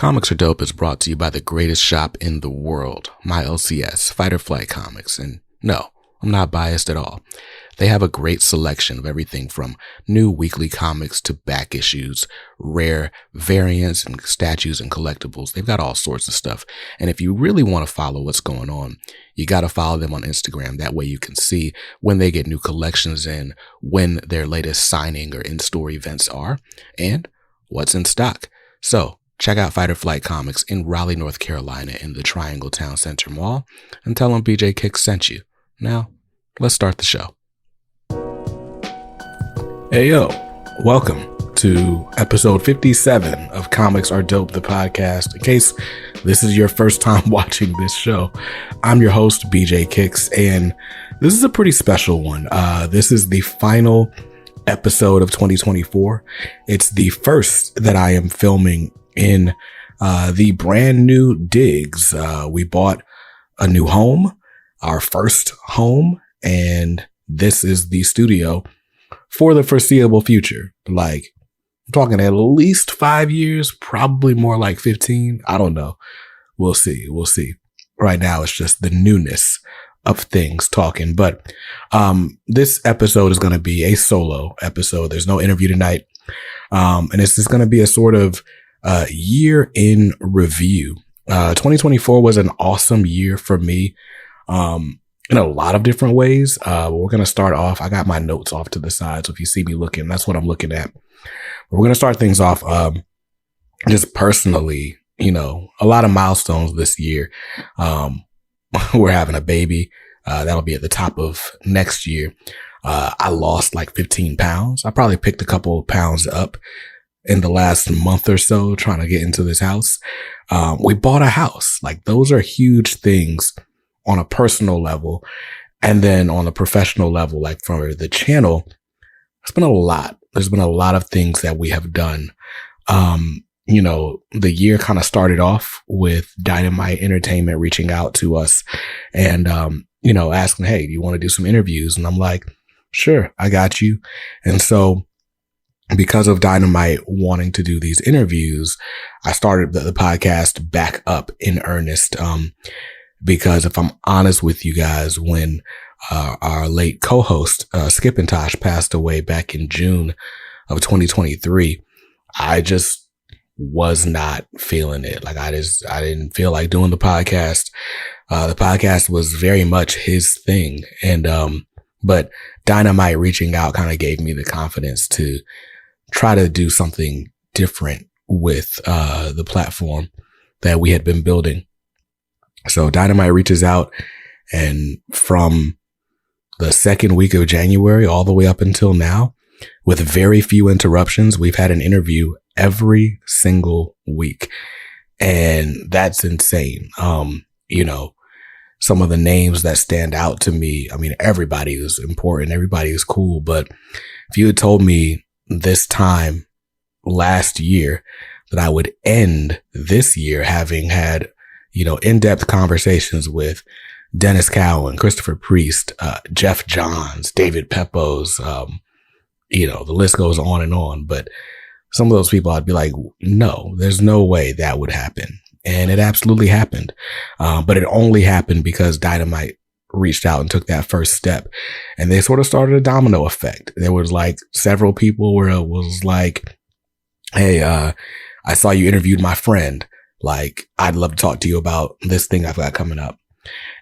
Comics Are Dope is brought to you by the greatest shop in the world, my LCS, Fight or Flight Comics. And no, I'm not biased at all. They have a great selection of everything from new weekly comics to back issues, rare variants and statues and collectibles. They've got all sorts of stuff. And if you really want to follow what's going on, you got to follow them on Instagram. That way you can see when they get new collections in, when their latest signing or in-store events are, and what's in stock. So check out Fight or Flight Comics in Raleigh, North Carolina in the Triangle Town Center Mall and tell them BJ Kicks sent you. Now, let's start the show. Hey, yo, welcome to episode 57 of Comics Are Dope, the podcast. In case this is your first time watching this show, I'm your host, BJ Kicks, and this is a pretty special one. This is the final episode of 2024. It's the first that I am filming in the brand new digs. We bought a new home, our first home, and this is the studio for the foreseeable future. Like, I'm talking at least 5 years, probably more like 15. I don't know. We'll see. Right now, it's just the newness of things talking. But this episode is going to be a solo episode. There's no interview tonight. And it's just going to be a sort of year in review. 2024 was an awesome year for me. In a lot of different ways. We're going to start off. I got my notes off to the side. So if you see me looking, that's what I'm looking at. We're going to start things off, just personally, a lot of milestones this year. We're having a baby. That'll be at the top of next year. I lost like 15 pounds. I probably picked a couple of pounds up in the last month or so trying to get into this house. We bought a house. Like, those are huge things on a personal level. And then on a professional level, like for the channel, it's been a lot. There's been a lot of things that we have done. The year kind of started off with Dynamite Entertainment reaching out to us and, asking, hey, do you want to do some interviews? And I'm like, sure, I got you. And so because of Dynamite wanting to do these interviews, I started the podcast back up in earnest. Because if I'm honest with you guys, when our late co-host, Skipintosh, passed away back in June of 2023, I just was not feeling it. Like, I didn't feel like doing the podcast. The podcast was very much his thing. And, but Dynamite reaching out kind of gave me the confidence to try to do something different with, the platform that we had been building. So Dynamite reaches out, and from the second week of January all the way up until now, with very few interruptions, we've had an interview every single week. And that's insane. Some of the names that stand out to me, I mean, everybody is important. Everybody is cool. But if you had told me this time last year that I would end this year having had in-depth conversations with Dennis Cowan, Christopher Priest, Jeff Johns, David Pepose, the list goes on and on. But some of those people, I'd be like, no, there's no way that would happen. And it absolutely happened. But it only happened because Dynamite reached out and took that first step. And they sort of started a domino effect. There was like several people where it was like, hey, I saw you interviewed my friend. Like, I'd love to talk to you about this thing I've got coming up.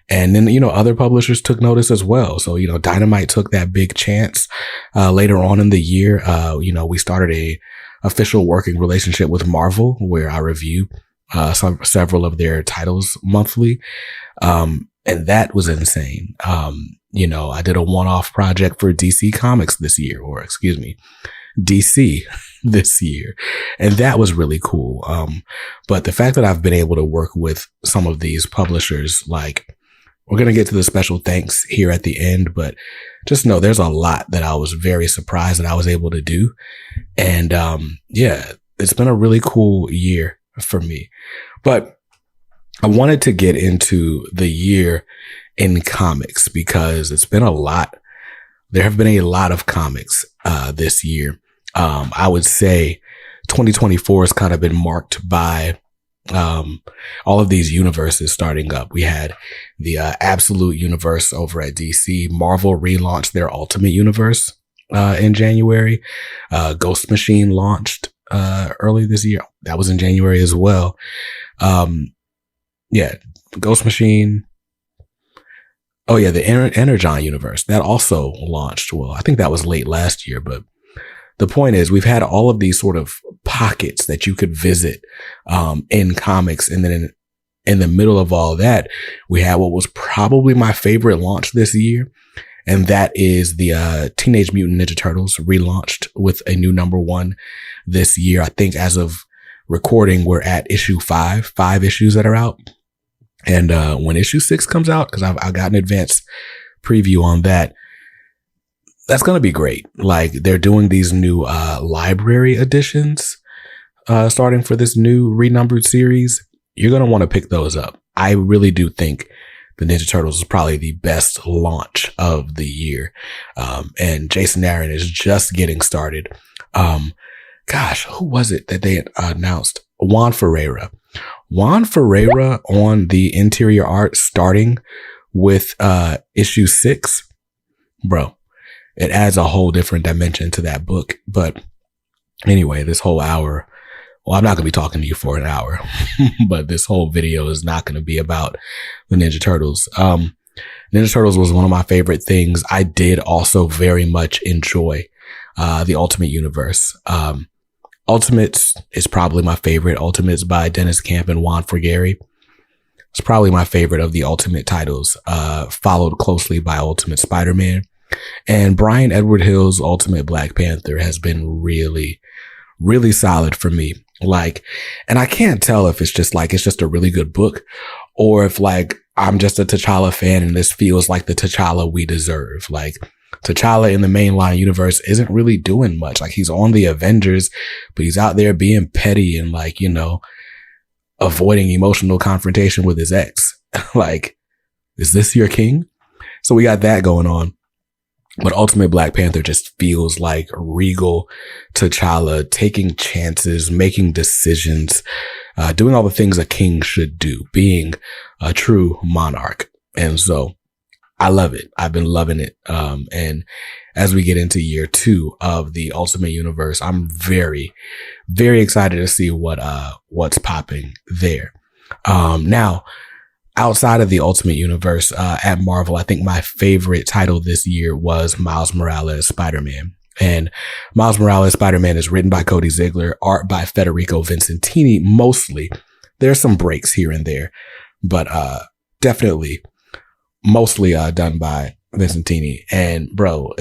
And then, other publishers took notice as well. So, Dynamite took that big chance. Later on in the year, we started a official working relationship with Marvel where I review, several of their titles monthly. And that was insane. I did a one-off project for DC Comics this year, DC this year. And that was really cool. But the fact that I've been able to work with some of these publishers, like, we're going to get to the special thanks here at the end, but just know there's a lot that I was very surprised that I was able to do. And, it's been a really cool year for me, but I wanted to get into the year in comics because it's been a lot. There have been a lot of comics, this year. I would say 2024 has kind of been marked by all of these universes starting up. We had the Absolute Universe over at DC. Marvel relaunched their Ultimate Universe in January. Ghost Machine launched early this year. That was in January as well. Yeah, Ghost Machine. Oh yeah, the Energon universe that also launched. Well, I think that was late last year, but the point is we've had all of these sort of pockets that you could visit in comics, and then in the middle of all that, we had what was probably my favorite launch this year, and that is the Teenage Mutant Ninja Turtles relaunched with a new #1 this year. I think as of recording, we're at issue 5 issues that are out. And when issue 6 comes out, because I've got an advanced preview on that, that's going to be great. Like, they're doing these new library editions starting for this new renumbered series. You're going to want to pick those up. I really do think the Ninja Turtles is probably the best launch of the year. And Jason Aaron is just getting started. Gosh, who was it that they announced? Juan Ferreira on the interior art starting with issue 6. Bro, it adds a whole different dimension to that book. But anyway, this whole hour, well, I'm not going to be talking to you for an hour, but this whole video is not going to be about the Ninja Turtles. Ninja Turtles was one of my favorite things. I did also very much enjoy the Ultimate Universe. Ultimates is probably my favorite. Ultimates by Dennis Camp and Juan Frigeri. It's probably my favorite of the Ultimate titles, followed closely by Ultimate Spider-Man. And Brian Edward Hill's Ultimate Black Panther has been really, really solid for me. Like, and I can't tell if it's just a really good book, or if like I'm just a T'Challa fan and this feels like the T'Challa we deserve. Like, T'Challa in the mainline universe isn't really doing much. Like, he's on the Avengers, but he's out there being petty and like, you know, avoiding emotional confrontation with his ex. Like, is this your king? So we got that going on. But Ultimate Black Panther just feels like regal T'Challa, taking chances, making decisions, doing all the things a king should do, being a true monarch. And so I love it. I've been loving it. And as we get into year 2 of the Ultimate Universe, I'm very, very excited to see what's popping there. Now, outside of the Ultimate Universe, at Marvel, I think my favorite title this year was Miles Morales Spider-Man. And Miles Morales Spider-Man is written by Cody Ziegler, art by Federico Vincentini, mostly. There's some breaks here and there, but definitely mostly done by Vincentini. And bro,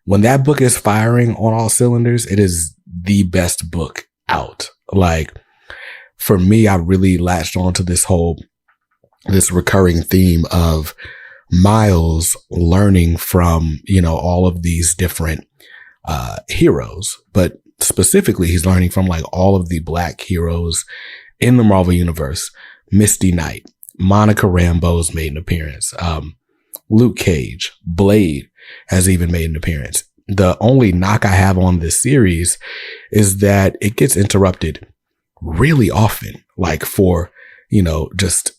when that book is firing on all cylinders, it is the best book out. Like, for me, I really latched onto this recurring theme of Miles learning from, you know, all of these different heroes, but specifically he's learning from like all of the Black heroes in the Marvel Universe. Misty Knight, Monica Rambeau's made an appearance. Luke Cage, Blade has even made an appearance. The only knock I have on this series is that it gets interrupted really often, like for, you know, just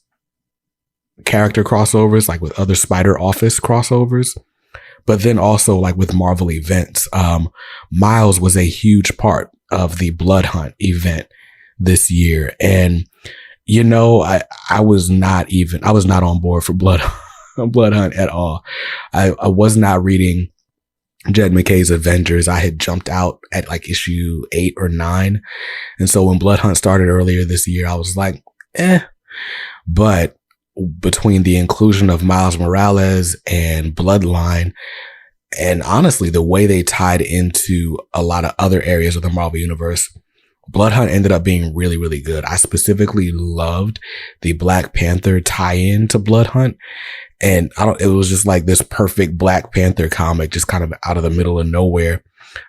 character crossovers, like with other Spider Office crossovers, but then also like with Marvel events. Miles was a huge part of the Blood Hunt event this year. And, you know, I was not on board for Blood Hunt at all. I was not reading Jed McKay's Avengers. I had jumped out at like issue 8 or 9. And so when Blood Hunt started earlier this year, I was like, but between the inclusion of Miles Morales and Bloodline, and honestly, the way they tied into a lot of other areas of the Marvel Universe, Blood Hunt ended up being really, really good. I specifically loved the Black Panther tie-in to Blood Hunt. And it was just like this perfect Black Panther comic, just kind of out of the middle of nowhere,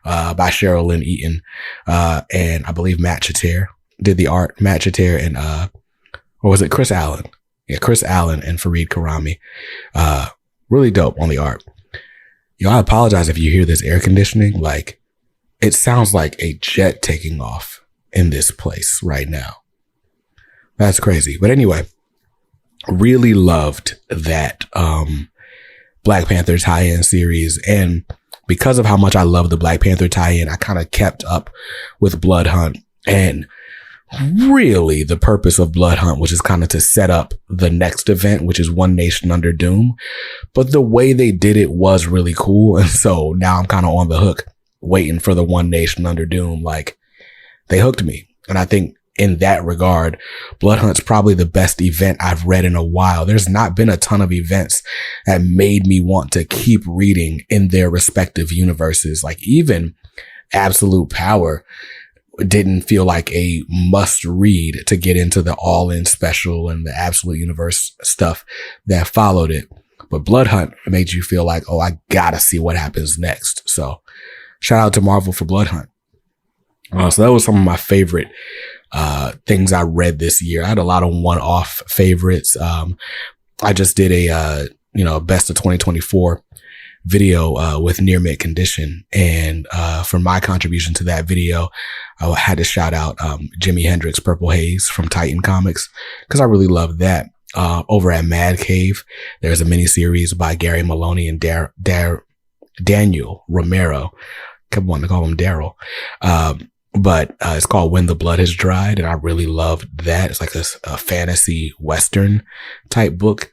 by Cheryl Lynn Eaton. And I believe Matt Chater did the art. Matt Chater and, or was it Chris Allen? Yeah, Chris Allen and Fareed Karami. Really dope on the art. Yo, I apologize if you hear this air conditioning. Like, it sounds like a jet taking off in this place right now. That's crazy. But anyway, really loved that Black Panther tie-in series. And because of how much I love the Black Panther tie-in, I kind of kept up with Blood Hunt. And really the purpose of Blood Hunt was just kind of to set up the next event, which is One Nation Under Doom. But the way they did it was really cool. And so now I'm kind of on the hook waiting for the One Nation Under Doom. Like, they hooked me. And I think in that regard, Blood Hunt's probably the best event I've read in a while. There's not been a ton of events that made me want to keep reading in their respective universes. Like, even Absolute Power didn't feel like a must read to get into the All In special and the Absolute Universe stuff that followed it. But Blood Hunt made you feel like, oh, I gotta see what happens next. So shout out to Marvel for Blood Hunt. So that was some of my favorite things I read this year. I had a lot of one-off favorites. I just did a best of 2024 video with Near Mint Condition, and for my contribution to that video, I had to shout out Jimi Hendrix Purple Haze from Titan Comics, because I really love that. Over at Mad Cave, there's a miniseries by Gary Maloney and Daniel Romero. Kept wanting to call him Daryl. But it's called When the Blood Has Dried, and I really loved that. It's like a fantasy Western type book.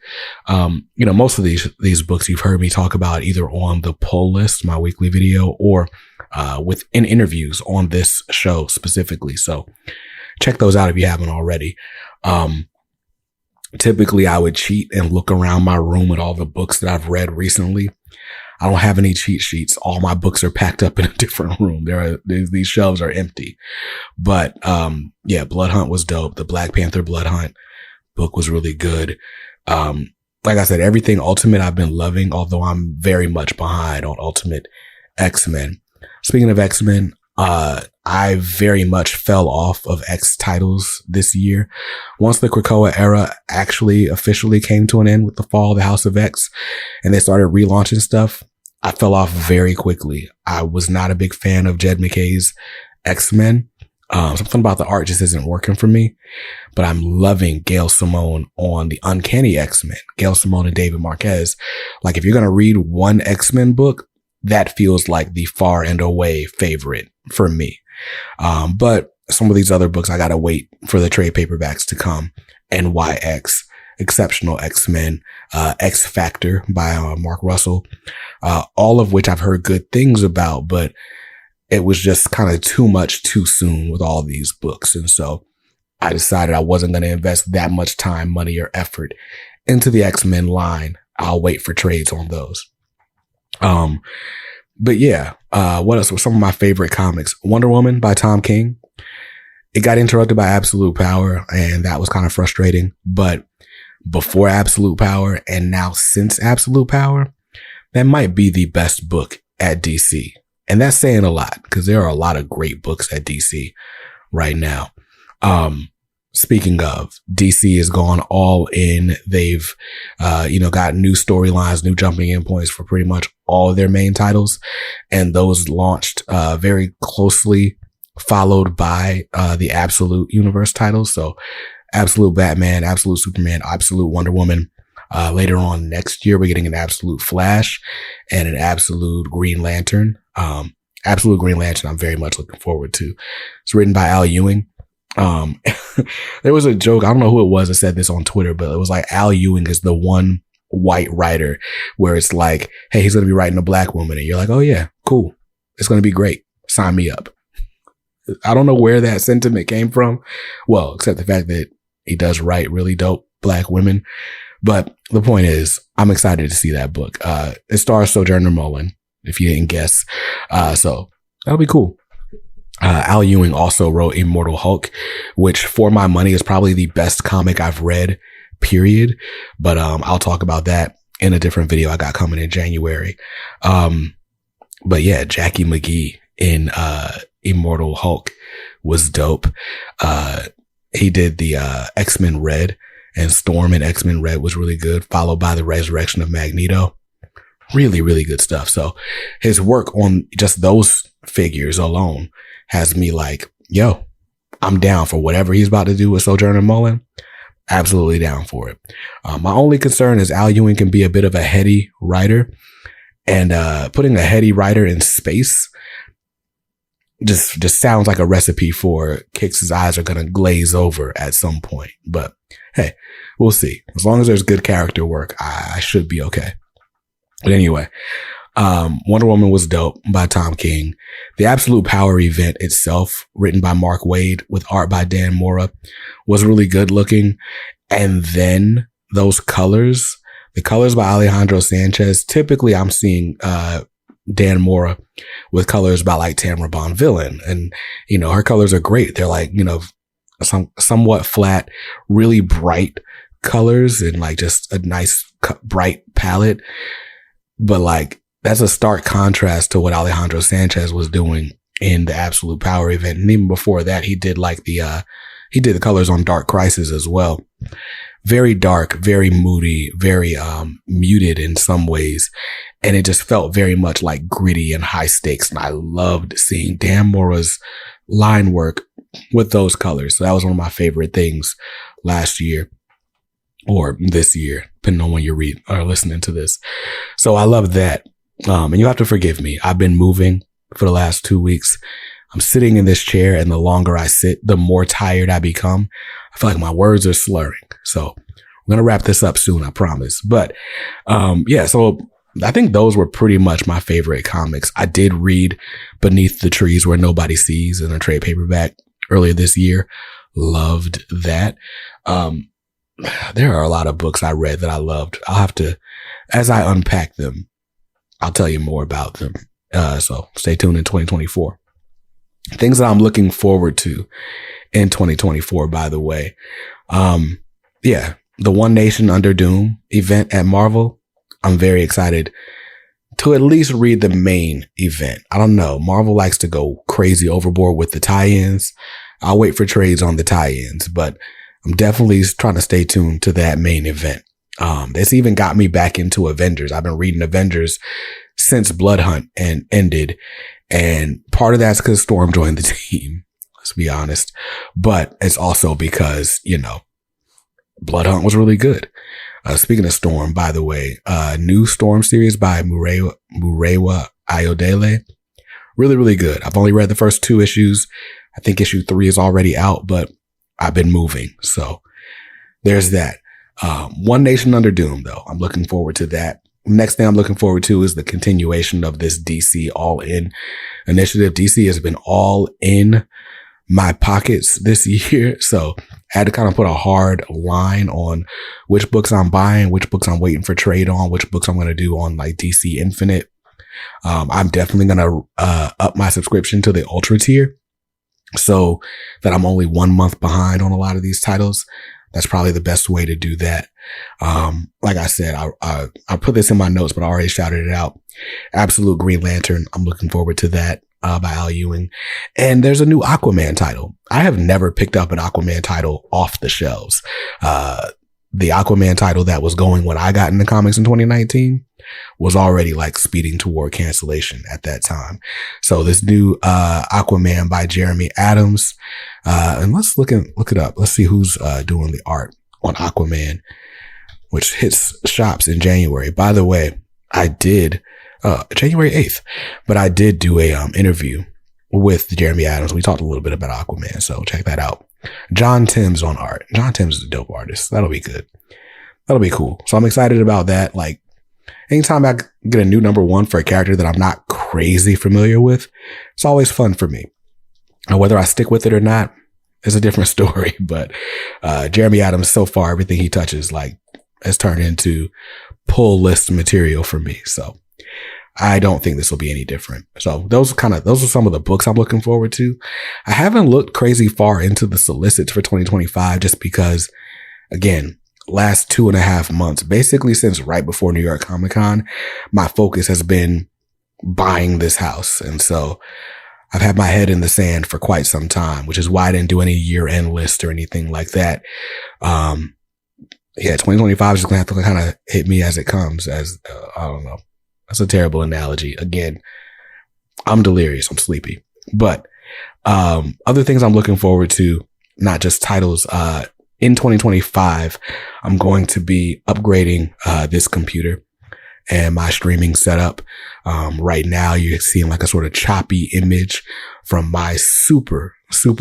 Most of these books you've heard me talk about either on the Pull List, my weekly video, or in interviews on this show specifically. So check those out if you haven't already. Typically I would cheat and look around my room at all the books that I've read recently. I don't have any cheat sheets. All my books are packed up in a different room. These shelves are empty. But, Blood Hunt was dope. The Black Panther Blood Hunt book was really good. Like I said, everything Ultimate I've been loving, although I'm very much behind on Ultimate X-Men. Speaking of X-Men, I very much fell off of X titles this year. Once the Krakoa era actually officially came to an end with the fall of the House of X and they started relaunching stuff, I fell off very quickly. I was not a big fan of Jed McKay's X-Men. Something about the art just isn't working for me, but I'm loving Gail Simone on the Uncanny X-Men. Gail Simone and David Marquez. Like, if you're going to read one X-Men book, that feels like the far and away favorite for me. But some of these other books, I gotta wait for the trade paperbacks to come. NYX, Exceptional X-Men, X Factor by Mark Russell, all of which I've heard good things about, but it was just kind of too much too soon with all these books. And so I decided I wasn't going to invest that much time, money, or effort into the X-Men line. I'll wait for trades on those. But yeah, what else were some of my favorite comics? Wonder Woman by Tom King. It got interrupted by Absolute Power, and that was kind of frustrating. But before Absolute Power and now since Absolute Power, that might be the best book at DC. And that's saying a lot, because there are a lot of great books at DC right now. Speaking of, DC has gone all in. They've, got new storylines, new jumping in points for pretty much all of their main titles. And those launched, very closely followed by, the Absolute Universe titles. So Absolute Batman, Absolute Superman, Absolute Wonder Woman. Later on next year, we're getting an Absolute Flash and an Absolute Green Lantern. Absolute Green Lantern, I'm very much looking forward to. It's written by Al Ewing. There was a joke, I don't know who it was that said this on Twitter, but it was like Al Ewing is the one white writer where it's like, hey, he's going to be writing a black woman. And you're like, oh yeah, cool. It's going to be great. Sign me up. I don't know where that sentiment came from. Well, except the fact that he does write really dope black women. But the point is, I'm excited to see that book. It stars Sojourner Mullen, if you didn't guess. So that'll be cool. Al Ewing also wrote Immortal Hulk, which for my money is probably the best comic I've read, period. But, I'll talk about that in a different video I got coming in January. But yeah, Jackie McGee in, Immortal Hulk was dope. He did the, X-Men Red, and Storm in X-Men Red was really good, followed by the resurrection of Magneto. Really, really good stuff. So his work on just those figures alone has me like, yo, I'm down for whatever he's about to do with Sojourner Mullen. Absolutely down for it. My only concern is Al Ewing can be a bit of a heady writer, and putting a heady writer in space just sounds like a recipe for Kix's eyes are going to glaze over at some point. But hey, we'll see. As long as there's good character work, I should be okay. But anyway, Wonder Woman was dope by Tom King. The Absolute Power event itself, written by Mark Waid with art by Dan Mora, was really good looking. And then those colors, the colors by Alejandro Sanchez, typically I'm seeing Dan Mora with colors by like Tamara Bonvillain. And, you know, her colors are great. They're like, you know, somewhat flat, really bright colors and like just a nice bright palette. But like, that's a stark contrast to what Alejandro Sanchez was doing in the Absolute Power event. And even before that, he did like he did the colors on Dark Crisis as well. Very dark, very moody, very muted in some ways. And it just felt very much like gritty and high stakes. And I loved seeing Dan Mora's line work with those colors. So that was one of my favorite things last year or this year, depending on when you read or listening to this. So I love that. And you have to forgive me. I've been moving for the last 2 weeks. I'm sitting in this chair, and the longer I sit, the more tired I become. I feel like my words are slurring. So I'm going to wrap this up soon, I promise. But, yeah, so I think those were pretty much my favorite comics. I did read Beneath the Trees Where Nobody Sees in a trade paperback earlier this year. Loved that. There are a lot of books I read that I loved. I'll have to, as I unpack them, I'll tell you more about them. So stay tuned in 2024. Things that I'm looking forward to in 2024, by the way. Yeah, the One Nation Under Doom event at Marvel. I'm very excited to at least read the main event. I don't know. Marvel likes to go crazy overboard with the tie-ins. I'll wait for trades on the tie-ins, but I'm definitely trying to stay tuned to that main event. This even got me back into Avengers. I've been reading Avengers since Blood Hunt and ended. And part of that's because Storm joined the team. Let's be honest. But it's also because, you know, Blood Hunt was really good. Speaking of Storm, by the way, new Storm series by Murewa Ayodele. Really, really good. I've only read the first 2 issues. I think issue 3 is already out, but I've been moving. So there's that. One Nation Under Doom, though. I'm looking forward to that. Next thing I'm looking forward to is the continuation of this DC All In initiative. DC has been all in my pockets this year. So I had to kind of put a hard line on which books I'm buying, which books I'm waiting for trade on, which books I'm going to do on like DC Infinite. I'm definitely going to up my subscription to the Ultra tier so that I'm only 1 month behind on a lot of these titles. That's probably the best way to do that. Like I said, I put this in my notes, but I already shouted it out. Absolute Green Lantern. I'm looking forward to that, by Al Ewing. And there's a new Aquaman title. I have never picked up an Aquaman title off the shelves. The Aquaman title that was going when I got into comics in 2019 was already like speeding toward cancellation at that time. So this new, Aquaman by Jeremy Adams, and let's look it up. Let's see who's, doing the art on Aquaman, which hits shops in January. By the way, I did, January 8th, but I did do a, interview with Jeremy Adams. We talked a little bit about Aquaman. So check that out. John Timms on art. John Timms is a dope artist. That'll be good. That'll be cool. So I'm excited about that. Like, anytime I get a new #1 for a character that I'm not crazy familiar with, it's always fun for me. And whether I stick with it or not is a different story. But Jeremy Adams, so far, everything he touches like has turned into pull list material for me. So I don't think this will be any different. So those are some of the books I'm looking forward to. I haven't looked crazy far into the solicits for 2025 just because, again, last 2.5 months, basically since right before New York Comic Con, my focus has been buying this house. And so I've had my head in the sand for quite some time, which is why I didn't do any year-end list or anything like that. Yeah, 2025 is just going to have to kind of hit me as it comes, as, I don't know. That's a terrible analogy. Again, I'm delirious. I'm sleepy. But Other things I'm looking forward to, not just titles, in 2025, I'm going to be upgrading, this computer and my streaming setup. Right now you're seeing like a sort of choppy image from my super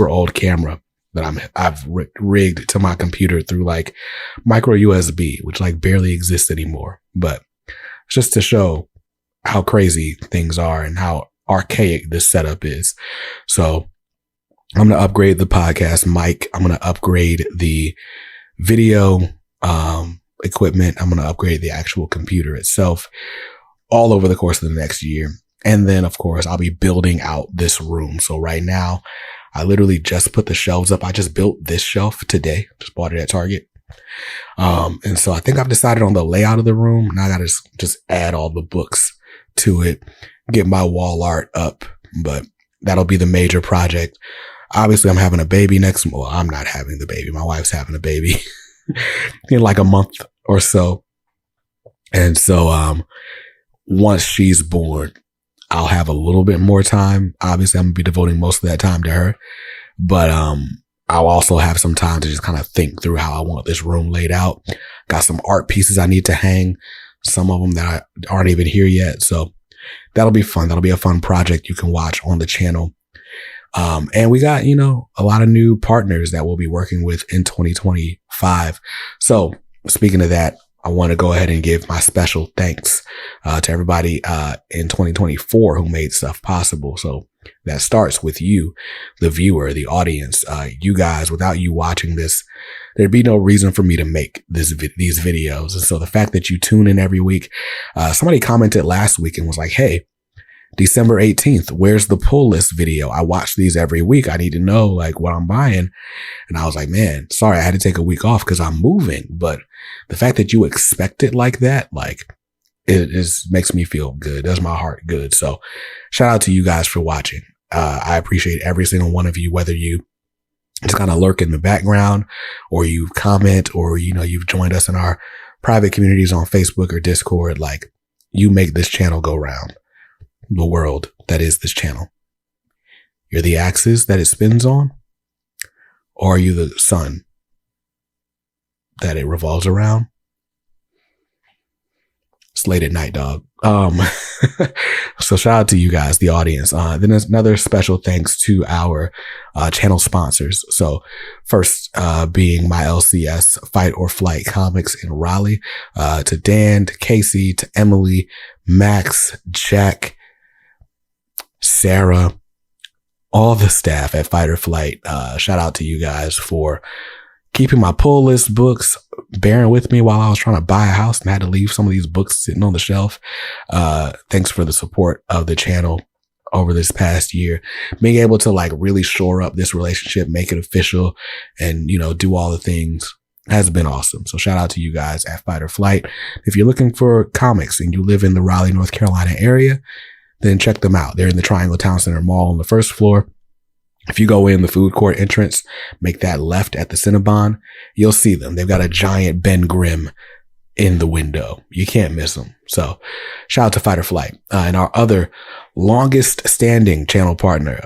old camera that I've rigged to my computer through like micro USB, which like barely exists anymore. But just to show how crazy things are and how archaic this setup is. So I'm going to upgrade the podcast mic. I'm going to upgrade the video, equipment. I'm going to upgrade the actual computer itself all over the course of the next year. And then of course I'll be building out this room. So right now I literally just put the shelves up. I just built this shelf today, just bought it at Target. And so I think I've decided on the layout of the room. Now I got to just add all the books to it, get my wall art up, but that'll be the major project. Obviously I'm having a baby next. Well, I'm not having the baby. My wife's having a baby in like a month or so. And so, once she's born, I'll have a little bit more time. Obviously I'm gonna be devoting most of that time to her, but, I'll also have some time to just kind of think through how I want this room laid out. Got some art pieces I need to hang, some of them that aren't even here yet. So that'll be fun. That'll be a fun project you can watch on the channel. And we got, a lot of new partners that we'll be working with in 2025. So speaking of that, I want to go ahead and give my special thanks, to everybody, in 2024 who made stuff possible. So that starts with you, the viewer, the audience, you guys. Without you watching this, there'd be no reason for me to make these videos. And so the fact that you tune in every week, somebody commented last week and was like, hey, December 18th, where's the pull list video? I watch these every week. I need to know like what I'm buying. And I was like, man, sorry, I had to take a week off because I'm moving. But the fact that you expect it like that, like it makes me feel good. Does my heart good. So shout out to you guys for watching. I appreciate every single one of you, whether you just kind of lurk in the background or you comment or, you've joined us in our private communities on Facebook or Discord. Like you make this channel go round. The world that is this channel. You're the axis that it spins on, or are you the sun that it revolves around? It's late at night, dog. So shout out to you guys, the audience. Then there's another special thanks to our channel sponsors. So first being my LCS Fight or Flight Comics in Raleigh, to Dan, to Casey, to Emily, Max, Jack, Sarah, all the staff at Fight or Flight. Shout out to you guys for keeping my pull list books, bearing with me while I was trying to buy a house and had to leave some of these books sitting on the shelf. Thanks for the support of the channel over this past year, being able to like really shore up this relationship, make it official and, do all the things has been awesome. So shout out to you guys at Fight or Flight. If you're looking for comics and you live in the Raleigh, North Carolina area, then check them out. They're in the Triangle Town Center Mall on the first floor. If you go in the food court entrance, make that left at the Cinnabon, you'll see them. They've got a giant Ben Grimm in the window. You can't miss them. So shout out to Fight or Flight. And our other longest standing channel partner,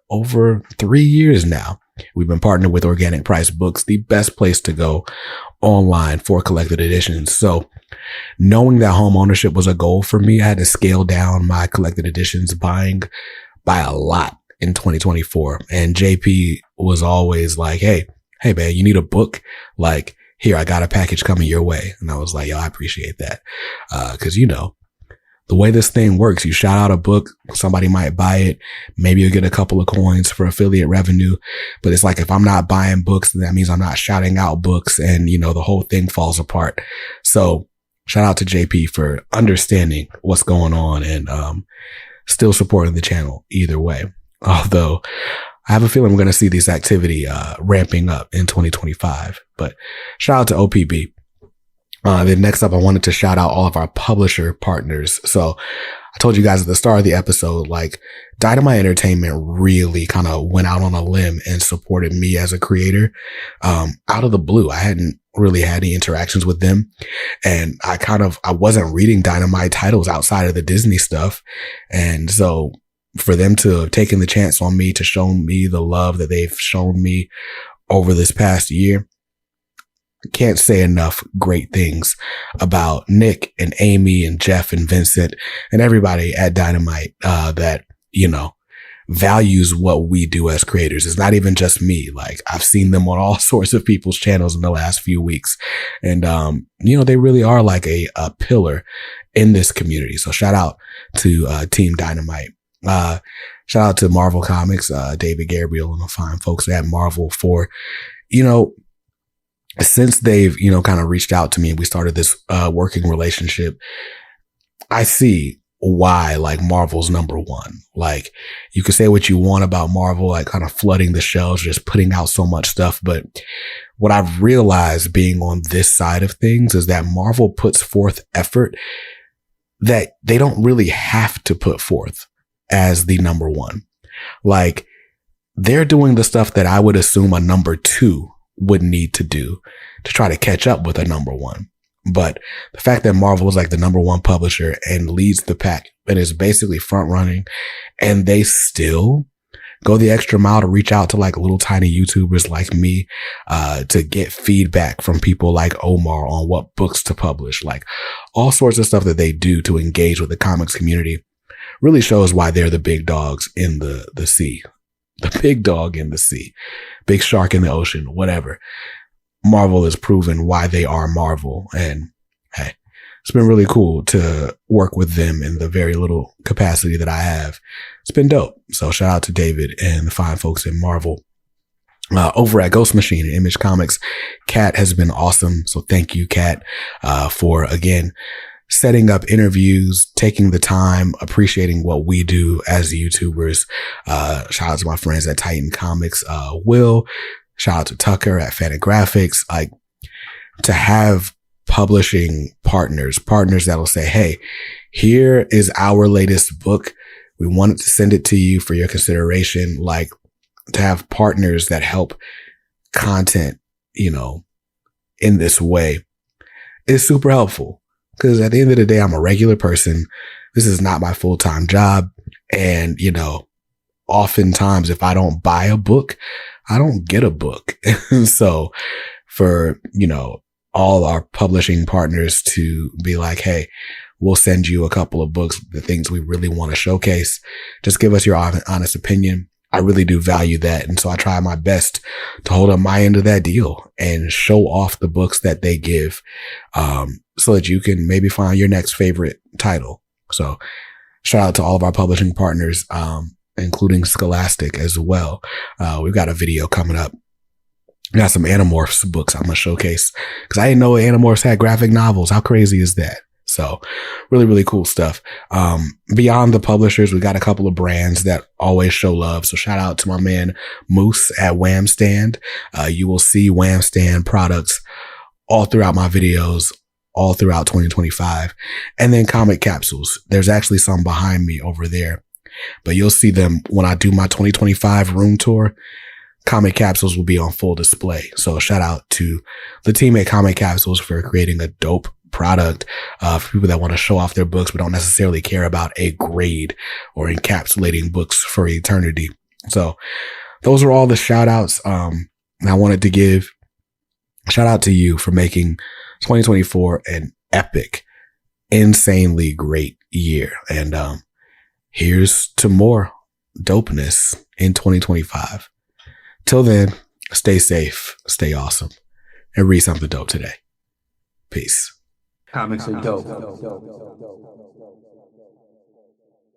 over 3 years now, we've been partnered with Organic Price Books, the best place to go online for collected editions. So knowing that home ownership was a goal for me, I had to scale down my collected editions buying by a lot in 2024. And JP was always like, hey, man, you need a book? Like, here, I got a package coming your way. And I was like, yo, I appreciate that. Cause the way this thing works, you shout out a book, somebody might buy it. Maybe you'll get a couple of coins for affiliate revenue. But it's like, if I'm not buying books, then that means I'm not shouting out books and, the whole thing falls apart. So shout out to JP for understanding what's going on and, still supporting the channel either way. Although I have a feeling we're going to see this activity, ramping up in 2025, but shout out to OPB. Then next up, I wanted to shout out all of our publisher partners. So I told you guys at the start of the episode, like Dynamite Entertainment really kind of went out on a limb and supported me as a creator, out of the blue. I hadn't really had any interactions with them. And I wasn't reading Dynamite titles outside of the Disney stuff. And so for them to have taken the chance on me, to show me the love that they've shown me over this past year. Can't say enough great things about Nick and Amy and Jeff and Vincent and everybody at Dynamite, that, values what we do as creators. It's not even just me. Like, I've seen them on all sorts of people's channels in the last few weeks. And, they really are like a pillar in this community. So shout out to, Team Dynamite. Shout out to Marvel Comics, David Gabriel and the fine folks at Marvel for, since they've, kind of reached out to me and we started this, working relationship, I see why like Marvel's number one. Like, you can say what you want about Marvel, like kind of flooding the shelves, just putting out so much stuff. But what I've realized being on this side of things is that Marvel puts forth effort that they don't really have to put forth as the number one. Like, they're doing the stuff that I would assume a number two would need to do to try to catch up with a number one. But the fact that Marvel is like the number one publisher and leads the pack and is basically front running, and they still go the extra mile to reach out to like little tiny YouTubers like me, to get feedback from people like Omar on what books to publish, like all sorts of stuff that they do to engage with the comics community, really shows why they're the big dogs in the sea, the big dog in the sea, big shark in the ocean, whatever. Marvel has proven why they are Marvel. And hey, it's been really cool to work with them in the very little capacity that I have. It's been dope. So shout out to David and the fine folks in Marvel. Over at Ghost Machine and Image Comics, Kat has been awesome. So thank you, Kat, for again, setting up interviews, taking the time, appreciating what we do as YouTubers. Shout out to my friends at Titan Comics, Will. Shout out to Tucker at Fantagraphics. Like, to have publishing partners that'll say, hey, here is our latest book. We wanted to send it to you for your consideration. Like, to have partners that help content, in this way is super helpful. Because at the end of the day, I'm a regular person. This is not my full-time job. And, oftentimes if I don't buy a book, I don't get a book. So for, all our publishing partners to be like, hey, we'll send you a couple of books, the things we really want to showcase. Just give us your honest opinion. I really do value that. And so I try my best to hold up my end of that deal and show off the books that they give, so that you can maybe find your next favorite title. So shout out to all of our publishing partners, including Scholastic as well. We've got a video coming up. We got some Animorphs books I'm going to showcase because I didn't know Animorphs had graphic novels. How crazy is that? So really, really cool stuff. Beyond the publishers, we got a couple of brands that always show love. So shout out to my man Moose at Wham Stand. You will see Wham Stand products all throughout my videos, all throughout 2025. And then Comic Capsules. There's actually some behind me over there, but you'll see them when I do my 2025 room tour. Comic Capsules will be on full display. So shout out to the team at Comic Capsules for creating a dope product, for people that want to show off their books, but don't necessarily care about a grade or encapsulating books for eternity. So those are all the shout outs. I wanted to give shout out to you for making 2024 an epic, insanely great year. And, here's to more dopeness in 2025. Till then, stay safe, stay awesome, and read something dope today. Peace. Comics are dope.